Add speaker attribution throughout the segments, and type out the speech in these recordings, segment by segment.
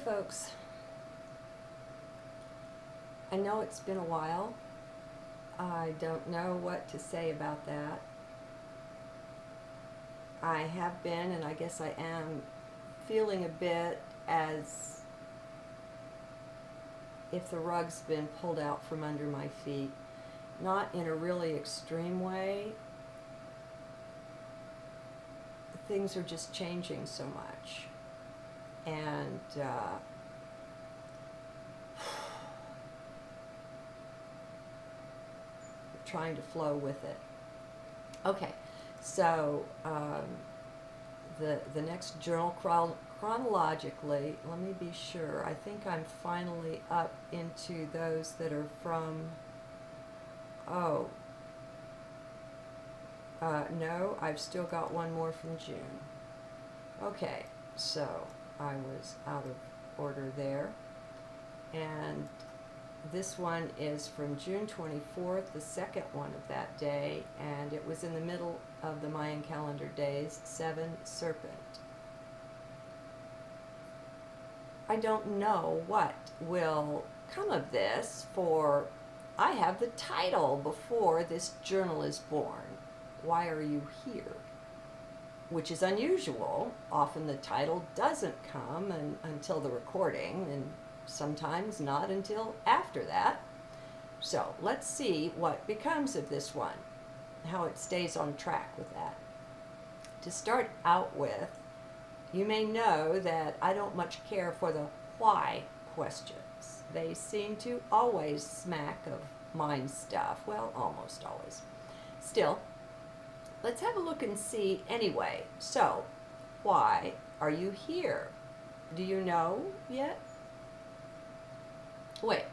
Speaker 1: folks. I know it's been a while. I don't know what to say about that. I have been, and I guess I am, feeling a bit as if the rug's been pulled out from under my feet. Not in a really extreme way. Things are just changing so much. And trying to flow with it. Okay, so the next journal chronologically, let me be sure. I think I'm finally up into those that are from, no, I've still got one more from June. Okay, so I was out of order there. And this one is from June 24th, the second one of that day, and it was in the middle of the Mayan calendar days, 7 Serpent. I don't know what will come of this, for I have the title before this journal is born. Why are you here? Which is unusual. Often the title doesn't come until the recording, and sometimes not until after that. So let's see what becomes of this one, how it stays on track with that. To start out with, you may know that I don't much care for the why questions. They seem to always smack of mind stuff. Well, almost always. Still, let's have a look and see anyway. So, why are you here? Do you know yet? Wait,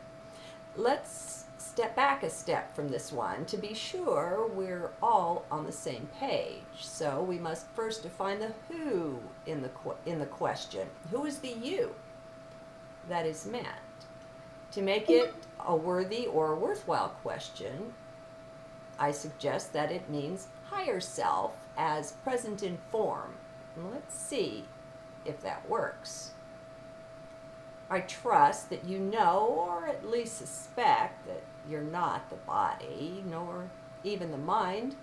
Speaker 1: let's step back a step from this one to be sure we're all on the same page. So we must first define the who in the question. Who is the you that is meant? To make it a worthy or worthwhile question, I suggest that it means higher self as present in form. Let's see if that works. I trust that you know, or at least suspect, that you're not the body, nor even the mind.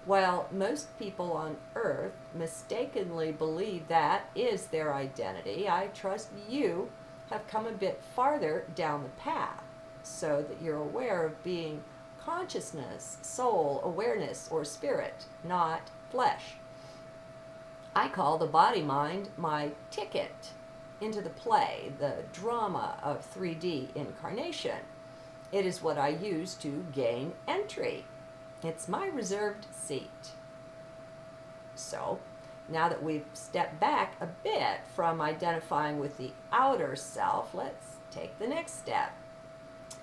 Speaker 1: While most people on earth mistakenly believe that is their identity, I trust you have come a bit farther down the path, so that you're aware of being consciousness, soul, awareness, or spirit, not flesh. I call the body-mind my ticket into the play, the drama of 3D incarnation. It is what I use to gain entry. It's my reserved seat. So, now that we've stepped back a bit from identifying with the outer self, let's take the next step.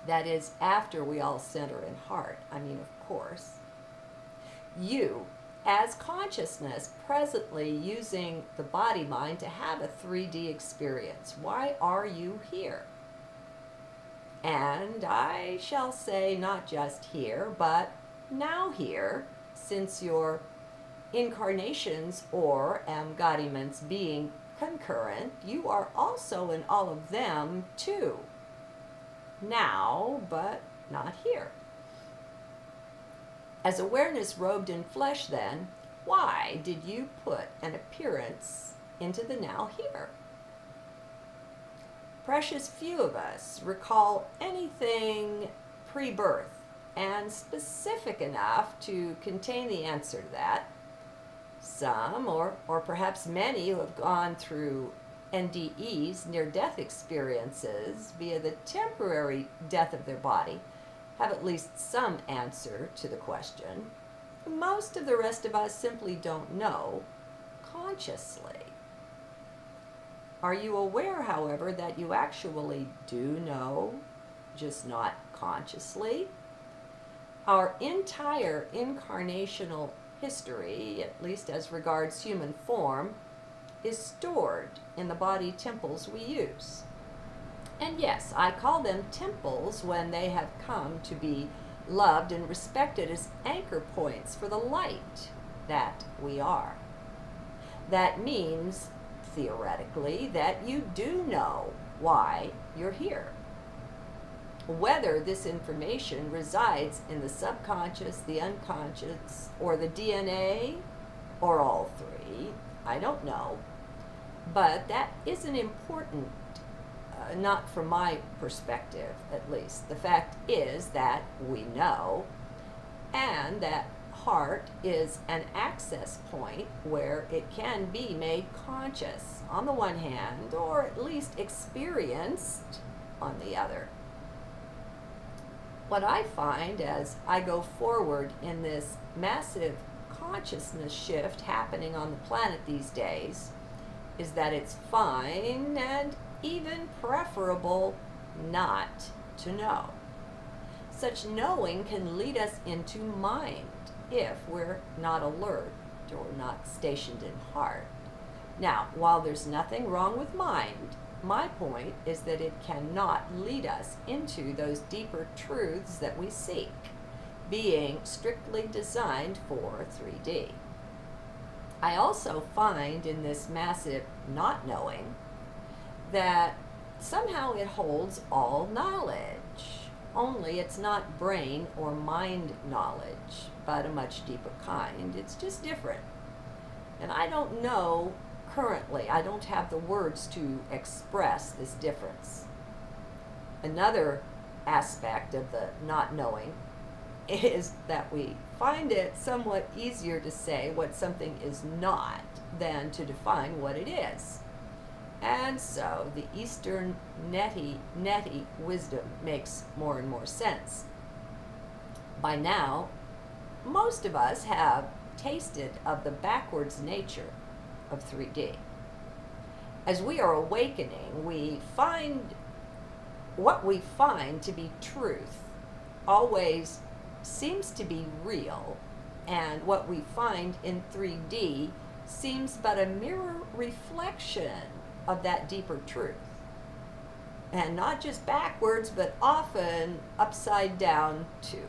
Speaker 1: That is, after we all center in heart. I mean, of course. You, as consciousness, presently using the body-mind to have a 3D experience. Why are you here? And I shall say not just here, but now here, since your incarnations or embodiments being concurrent, you are also in all of them too. Now, but not here. As awareness robed in flesh, then, why did you put an appearance into the now here? Precious few of us recall anything pre-birth, and specific enough to contain the answer to that. Some, or perhaps many, who have gone through NDEs, near-death experiences, via the temporary death of their body, have at least some answer to the question. Most of the rest of us simply don't know consciously. Are you aware, however, that you actually do know, just not consciously? Our entire incarnational history, at least as regards human form, is stored in the body temples we use. And yes, I call them temples when they have come to be loved and respected as anchor points for the light that we are. That means theoretically, that you do know why you're here. Whether this information resides in the subconscious, the unconscious, or the DNA, or all three, I don't know. But that isn't important, not from my perspective at least. The fact is that we know, and that heart is an access point where it can be made conscious on the one hand, or at least experienced on the other. What I find as I go forward in this massive consciousness shift happening on the planet these days is that it's fine and even preferable not to know. Such knowing can lead us into mind if we're not alert or not stationed in heart. Now, while there's nothing wrong with mind, my point is that it cannot lead us into those deeper truths that we seek, being strictly designed for 3D. I also find in this massive not knowing that somehow it holds all knowledge, only it's not brain or mind knowledge, but a much deeper kind. It's just different. And I don't know currently, I don't have the words to express this difference. Another aspect of the not knowing is that we find it somewhat easier to say what something is not than to define what it is. And so the Eastern neti wisdom makes more and more sense. By now, most of us have tasted of the backwards nature of 3D. As we are awakening, we find what we find to be truth always seems to be real, and what we find in 3D seems but a mirror reflection of that deeper truth. And not just backwards, but often upside down too.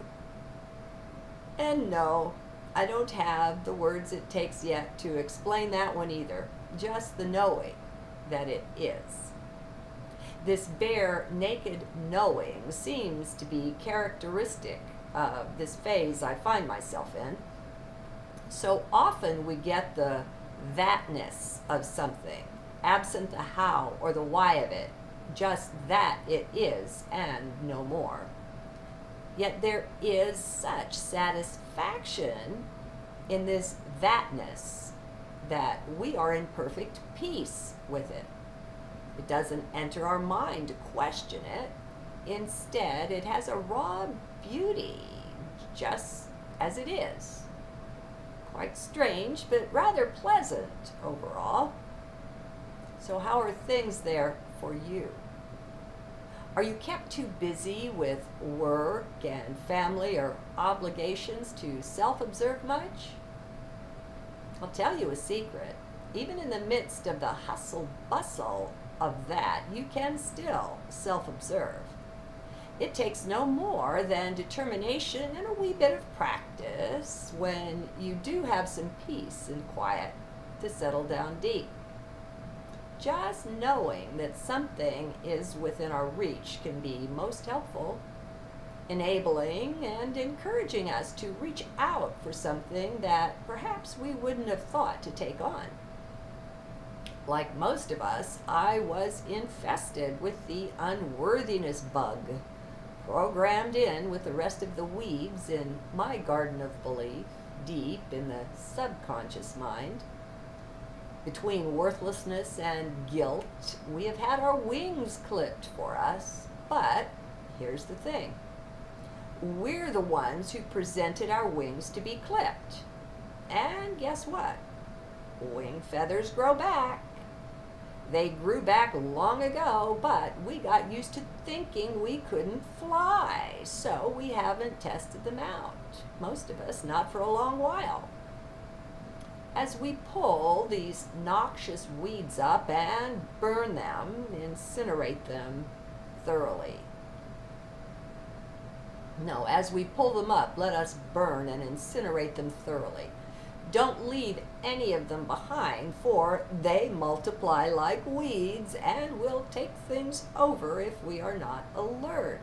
Speaker 1: And no, I don't have the words it takes yet to explain that one either, just the knowing that it is. This bare, naked knowing seems to be characteristic of this phase I find myself in. So often we get the thatness of something, absent the how or the why of it, just that it is and no more. Yet there is such satisfaction in this thatness that we are in perfect peace with it. It doesn't enter our mind to question it. Instead, it has a raw beauty, just as it is. Quite strange, but rather pleasant overall. So how are things there for you? Are you kept too busy with work and family or obligations to self-observe much? I'll tell you a secret. Even in the midst of the hustle-bustle of that, you can still self-observe. It takes no more than determination and a wee bit of practice when you do have some peace and quiet to settle down deep. Just knowing that something is within our reach can be most helpful, enabling and encouraging us to reach out for something that perhaps we wouldn't have thought to take on. Like most of us, I was infested with the unworthiness bug, programmed in with the rest of the weeds in my garden of belief, deep in the subconscious mind. Between worthlessness and guilt, we have had our wings clipped for us, but here's the thing. We're the ones who presented our wings to be clipped. And guess what? Wing feathers grow back. They grew back long ago, but we got used to thinking we couldn't fly, so we haven't tested them out. Most of us, not for a long while. As we pull these noxious weeds up and burn them, incinerate them thoroughly. No, as we pull them up, let us burn and incinerate them thoroughly. Don't leave any of them behind, for they multiply like weeds and will take things over if we are not alert.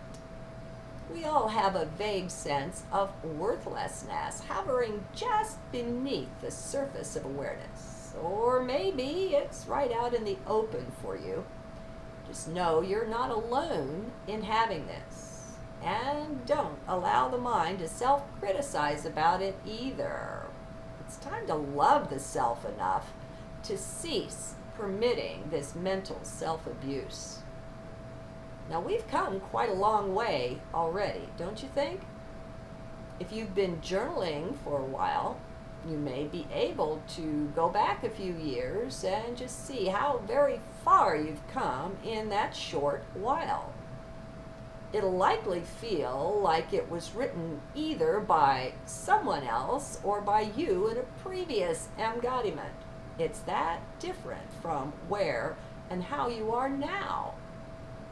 Speaker 1: We all have a vague sense of worthlessness hovering just beneath the surface of awareness. Or maybe it's right out in the open for you. Just know you're not alone in having this. And don't allow the mind to self-criticize about it either. It's time to love the self enough to cease permitting this mental self-abuse. Now, we've come quite a long way already, don't you think? If you've been journaling for a while, you may be able to go back a few years and just see how very far you've come in that short while. It'll likely feel like it was written either by someone else or by you in a previous embodiment. It's that different from where and how you are now.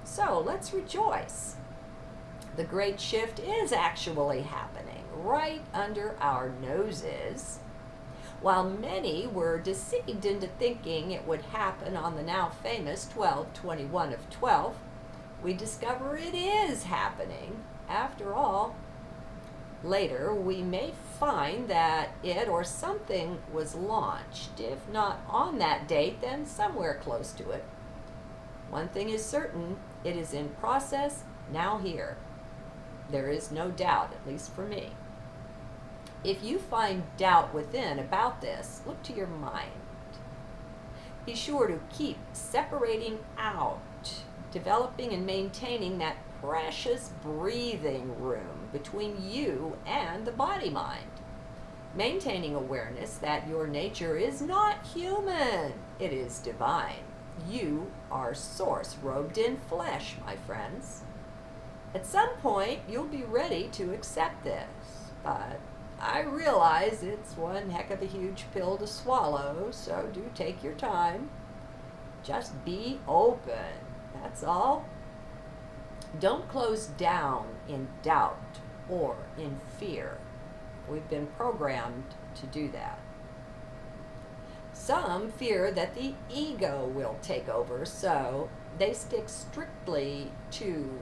Speaker 1: So let's rejoice. The great shift is actually happening right under our noses. While many were deceived into thinking it would happen on the now famous 12/21 of 12, we discover it is happening after all. Later, we may find that it or something was launched, if not on that date, then somewhere close to it. One thing is certain, it is in process now here. There is no doubt, at least for me. If you find doubt within about this, look to your mind. Be sure to keep separating out, developing and maintaining that precious breathing room between you and the body-mind. Maintaining awareness that your nature is not human, it is divine. You are source robed in flesh, my friends. At some point, you'll be ready to accept this, but I realize it's one heck of a huge pill to swallow, so do take your time. Just be open, that's all. Don't close down in doubt or in fear. We've been programmed to do that. Some fear that the ego will take over, so they stick strictly to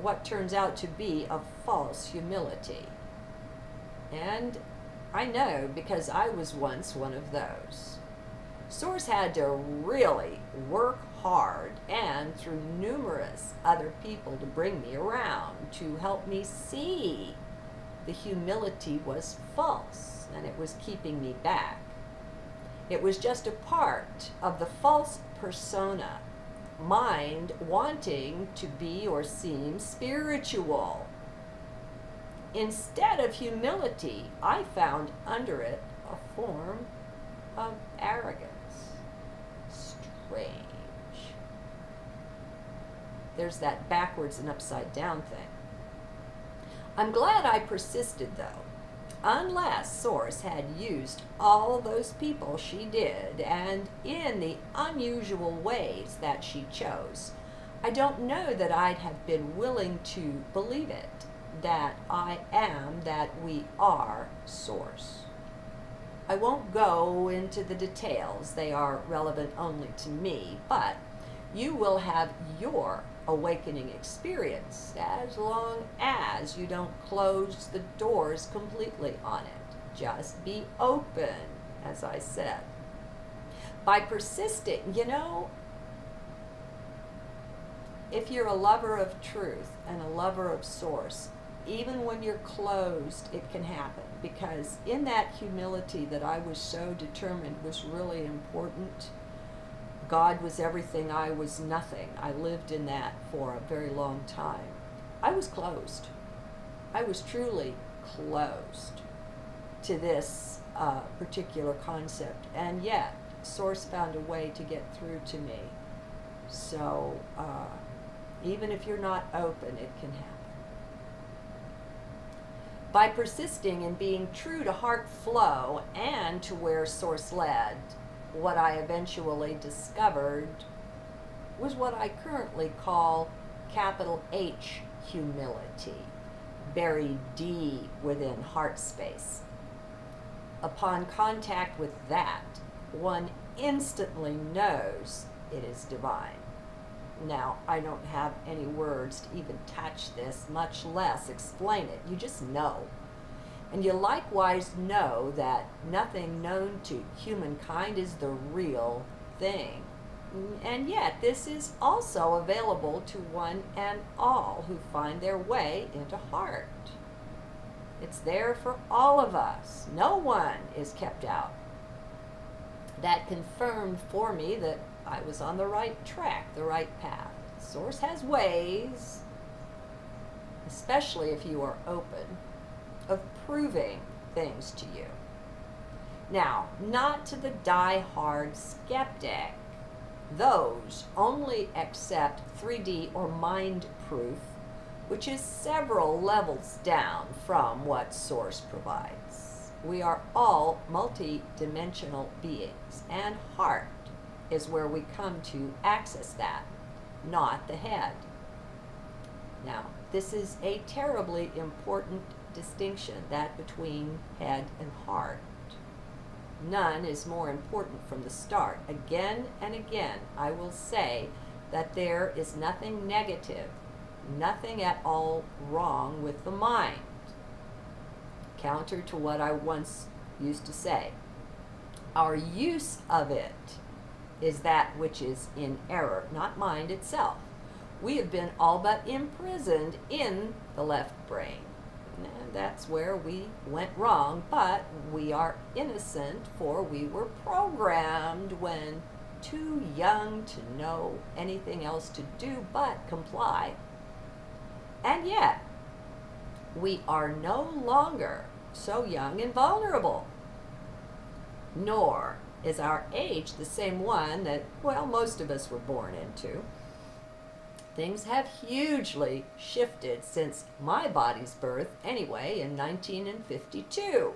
Speaker 1: what turns out to be a false humility. And I know because I was once one of those. Source had to really work hard and through numerous other people to bring me around, to help me see the humility was false and it was keeping me back. It was just a part of the false persona, mind wanting to be or seem spiritual. Instead of humility, I found under it a form of arrogance. Strange. There's that backwards and upside down thing. I'm glad I persisted though. Unless Source had used all those people she did, and in the unusual ways that she chose, I don't know that I'd have been willing to believe it, that I am, that we are Source. I won't go into the details, they are relevant only to me, but you will have your awakening experience as long as you don't close the doors completely on it. Just be open, as I said. By persisting, if you're a lover of truth and a lover of Source, even when you're closed, it can happen, because in that humility that I was so determined was really important, God was everything, I was nothing. I lived in that for a very long time. I was closed. I was truly closed to this particular concept, and yet Source found a way to get through to me. So even if you're not open, it can happen. By persisting in being true to heart flow and to where Source led, what I eventually discovered was what I currently call capital H humility, buried deep within heart space. Upon contact with that, one instantly knows it is divine. Now, I don't have any words to even touch this, much less explain it. You just know. And you likewise know that nothing known to humankind is the real thing. And yet, this is also available to one and all who find their way into heart. It's there for all of us. No one is kept out. That confirmed for me that I was on the right track, the right path. Source has ways, especially if you are open, of proving things to you. Now, not to the die-hard skeptic. Those only accept 3D or mind proof, which is several levels down from what Source provides. We are all multi-dimensional beings, and heart is where we come to access that, not the head. Now, this is a terribly important distinction, that between head and heart. None is more important from the start. Again and again, I will say that there is nothing negative, nothing at all wrong with the mind. Counter to what I once used to say. Our use of it is that which is in error, not mind itself. We have been all but imprisoned in the left brain. And that's where we went wrong, but we are innocent, for we were programmed when too young to know anything else to do but comply. And yet, we are no longer so young and vulnerable. Nor is our age the same one that, well, most of us were born into. Things have hugely shifted since my body's birth, anyway, in 1952.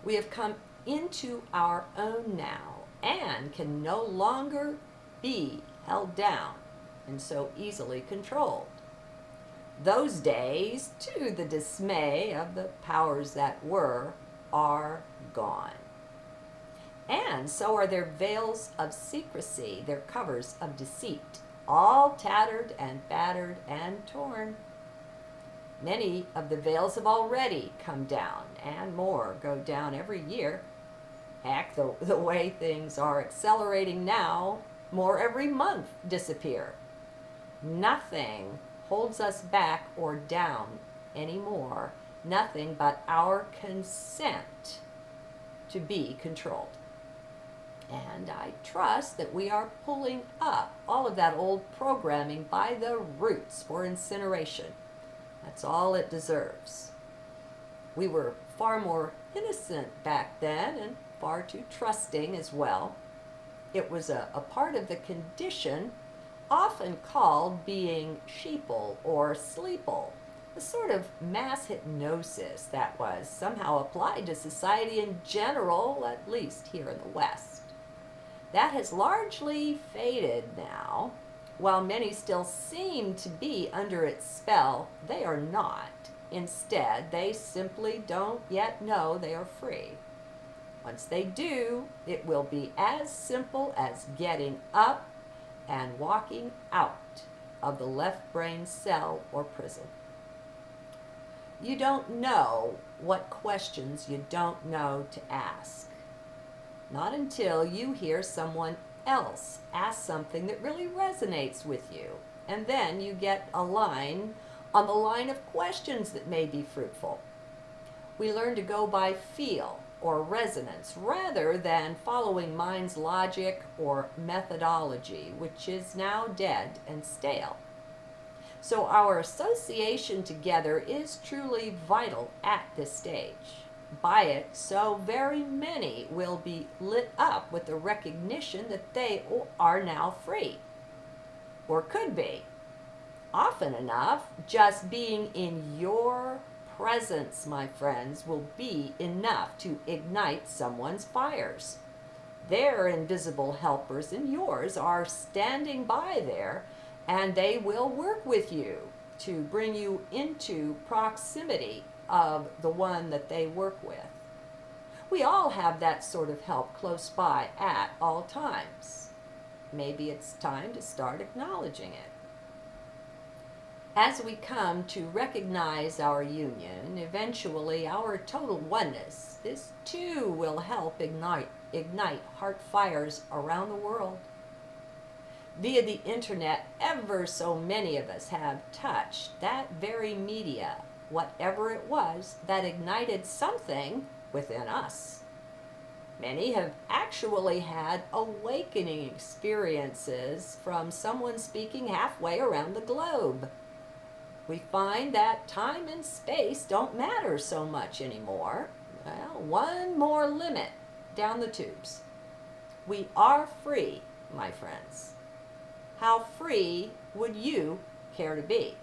Speaker 1: We have come into our own now and can no longer be held down and so easily controlled. Those days, to the dismay of the powers that were, are gone. And so are their veils of secrecy, their covers of deceit, all tattered and battered and torn. Many of the veils have already come down, and more go down every year. Heck, the way things are accelerating now, more every month disappear. Nothing holds us back or down anymore. Nothing but our consent to be controlled. And I trust that we are pulling up all of that old programming by the roots for incineration. That's all it deserves. We were far more innocent back then and far too trusting as well. It was a part of the condition often called being sheeple or sleeple, a sort of mass hypnosis that was somehow applied to society in general, at least here in the West. That has largely faded now. While many still seem to be under its spell, they are not. Instead, they simply don't yet know they are free. Once they do, it will be as simple as getting up and walking out of the left brain cell or prison. You don't know what questions you don't know to ask. Not until you hear someone else ask something that really resonates with you. And then you get a line on the line of questions that may be fruitful. We learn to go by feel or resonance rather than following mind's logic or methodology, which is now dead and stale. So our association together is truly vital at this stage. By it, so very many will be lit up with the recognition that they are now free, or could be. Often enough, just being in your presence, my friends, will be enough to ignite someone's fires. Their invisible helpers and yours are standing by there, and they will work with you to bring you into proximity of the one that they work with. We all have that sort of help close by at all times. Maybe it's time to start acknowledging it. As we come to recognize our union, eventually our total oneness, this too will help ignite heart fires around the world. Via the internet, ever so many of us have touched that very media, whatever it was, that ignited something within us. Many have actually had awakening experiences from someone speaking halfway around the globe. We find that time and space don't matter so much anymore. Well, one more limit down the tubes. We are free, my friends. How free would you care to be?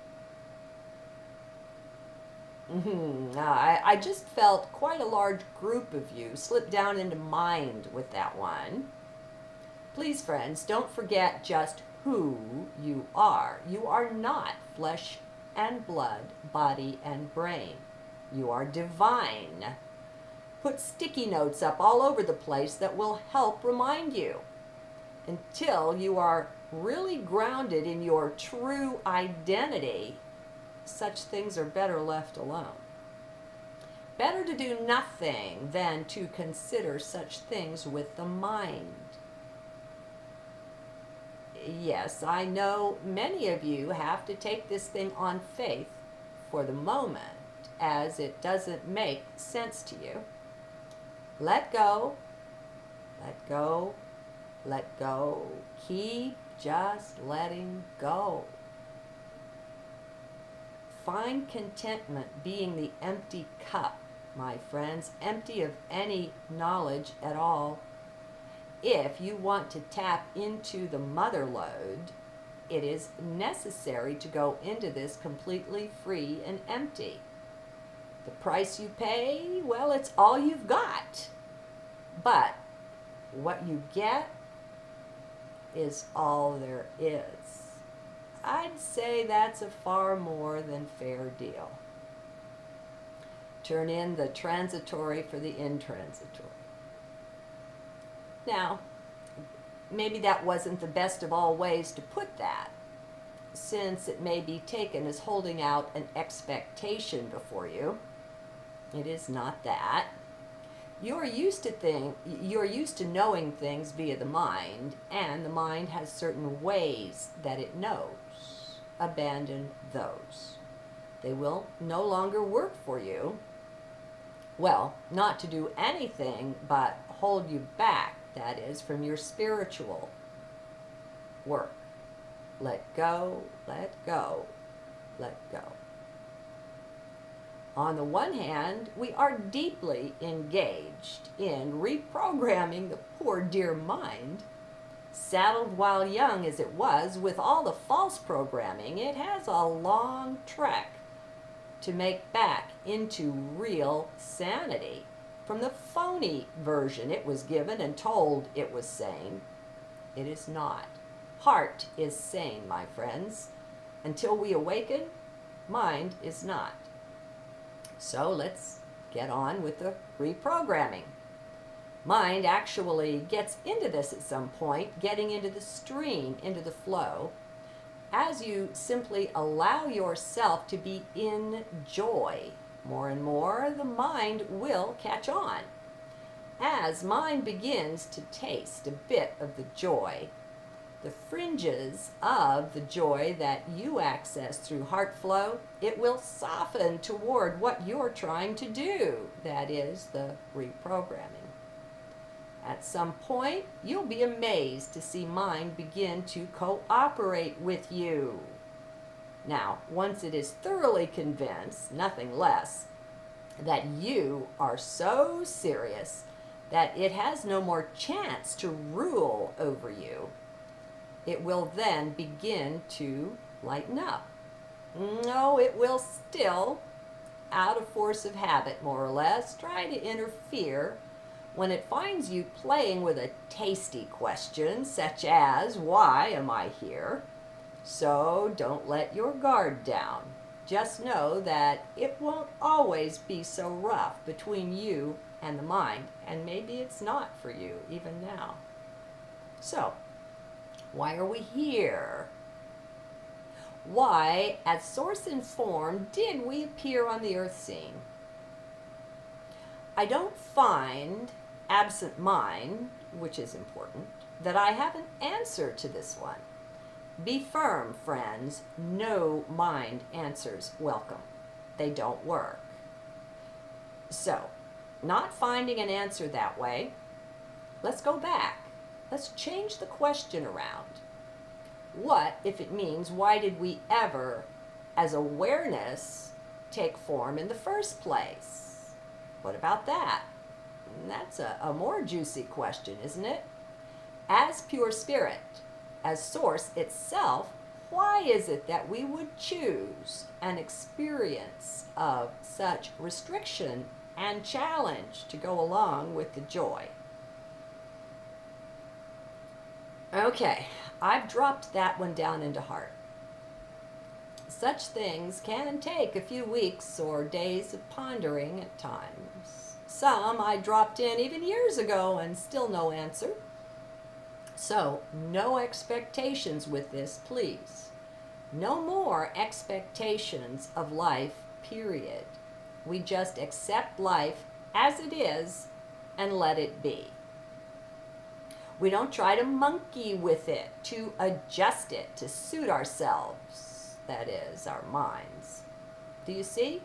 Speaker 1: I just felt quite a large group of you slip down into mind with that one. Please, friends, don't forget just who you are. You are not flesh and blood, body and brain. You are divine. Put sticky notes up all over the place that will help remind you. Until you are really grounded in your true identity, such things are better left alone. Better to do nothing than to consider such things with the mind. Yes, I know many of you have to take this thing on faith for the moment, as it doesn't make sense to you. Let go, let go, let go. Keep just letting go. Find contentment being the empty cup, my friends, empty of any knowledge at all. If you want to tap into the mother lode, it is necessary to go into this completely free and empty. The price you pay, well, it's all you've got. But what you get is all there is. I'd say that's a far more than fair deal. Turn in the transitory for the intransitory. Now, maybe that wasn't the best of all ways to put that, since it may be taken as holding out an expectation before you. It is not that. You're used to knowing things via the mind, and the mind has certain ways that it knows. Abandon those. They will no longer work for you. Well, not to do anything but hold you back, that is, from your spiritual work. Let go, let go, let go. On the one hand, we are deeply engaged in reprogramming the poor dear mind. Saddled while young as it was with all the false programming, it has a long trek to make back into real sanity from the phony version it was given and told it was sane. It is not. Heart is sane, my friends. Until we awaken, mind is not. So let's get on with the reprogramming. Mind actually gets into this at some point, getting into the stream, into the flow, as you simply allow yourself to be in joy. More and more, the mind will catch on. As mind begins to taste a bit of the joy, the fringes of the joy that you access through heart flow, it will soften toward what you're trying to do, that is, the reprogramming. At some point, you'll be amazed to see mind begin to cooperate with you. Now, once it is thoroughly convinced, nothing less, that you are so serious that it has no more chance to rule over you, it will then begin to lighten up. No, it will still, out of force of habit more or less, try to interfere when it finds you playing with a tasty question such as, why am I here? So don't let your guard down. Just know that it won't always be so rough between you and the mind, and maybe it's not for you even now. So, why are we here? Why, as source and form, did we appear on the earth scene? I don't find, absent mind, which is important, that I have an answer to this one. Be firm, friends. No mind answers welcome. They don't work. So, not finding an answer that way, let's go back. Let's change the question around. What if it means, why did we ever, as awareness, take form in the first place? What about that? That's a more juicy question, isn't it? As pure spirit, as source itself, why is it that we would choose an experience of such restriction and challenge to go along with the joy? Okay, I've dropped that one down into heart. Such things can take a few weeks or days of pondering at times. Some I dropped in even years ago and still no answer. So, no expectations with this, please. No more expectations of life, period. We just accept life as it is and let it be. We don't try to monkey with it, to adjust it, to suit ourselves, that is, our minds. Do you see?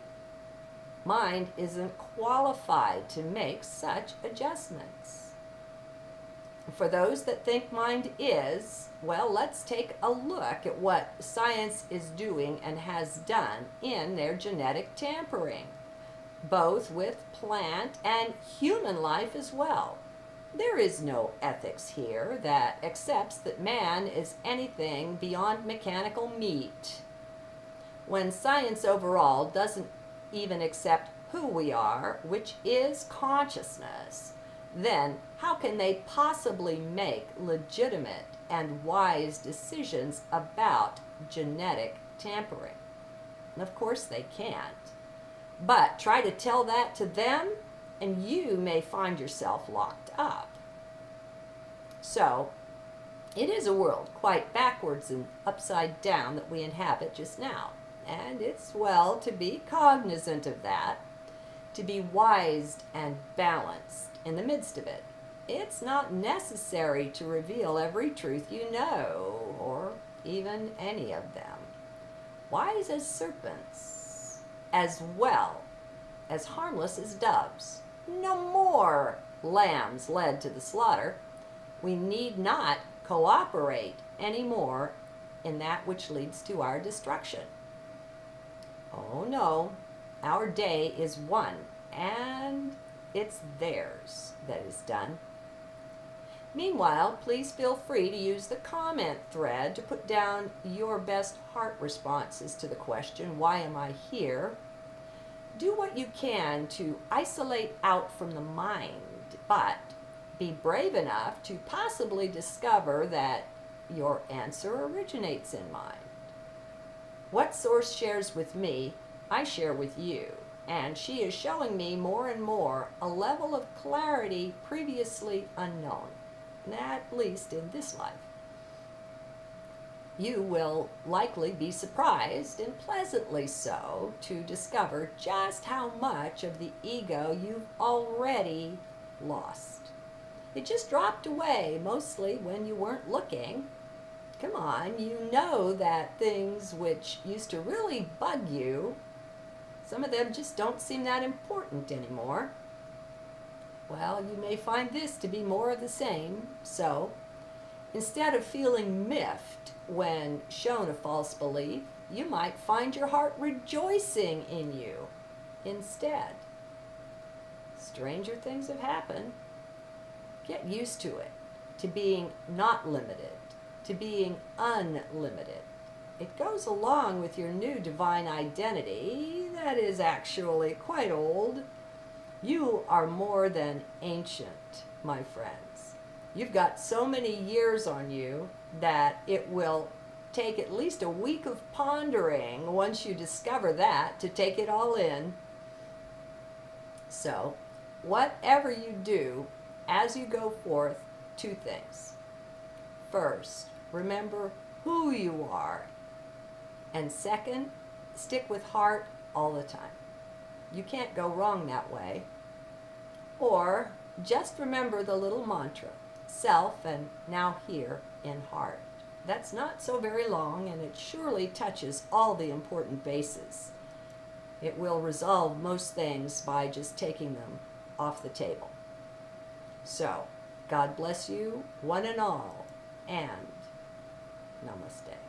Speaker 1: Mind isn't qualified to make such adjustments. For those that think mind is, well, let's take a look at what science is doing and has done in their genetic tampering, both with plant and human life as well. There is no ethics here that accepts that man is anything beyond mechanical meat. When science overall doesn't even accept who we are, which is consciousness, then how can they possibly make legitimate and wise decisions about genetic tampering? And of course they can't. But try to tell that to them, and you may find yourself locked up. So, it is a world quite backwards and upside down that we inhabit just now. And it's well to be cognizant of that, to be wise and balanced in the midst of it. It's not necessary to reveal every truth you know, or even any of them. Wise as serpents, as well as harmless as doves. No more lambs led to the slaughter. We need not cooperate anymore in that which leads to our destruction. Oh no, our day is won, and it's theirs that is done. Meanwhile, please feel free to use the comment thread to put down your best heart responses to the question, why am I here? Do what you can to isolate out from the mind, but be brave enough to possibly discover that your answer originates in mind. What Source shares with me, I share with you, and she is showing me more and more a level of clarity previously unknown, at least in this life. You will likely be surprised, and pleasantly so, to discover just how much of the ego you've already lost. It just dropped away, mostly when you weren't looking. Come on, you know that things which used to really bug you, some of them just don't seem that important anymore. Well, you may find this to be more of the same, so instead of feeling miffed when shown a false belief, you might find your heart rejoicing in you instead. Stranger things have happened. Get used to it, to being not limited, to being unlimited. It goes along with your new divine identity that is actually quite old. You are more than ancient, my friends. You've got so many years on you that it will take at least a week of pondering once you discover that to take it all in. So, whatever you do, as you go forth, two things. First, remember who you are. And second, stick with heart all the time. You can't go wrong that way. Or just remember the little mantra, self and now here in heart. That's not so very long, and it surely touches all the important bases. It will resolve most things by just taking them off the table. So, God bless you, one and all, and namaste.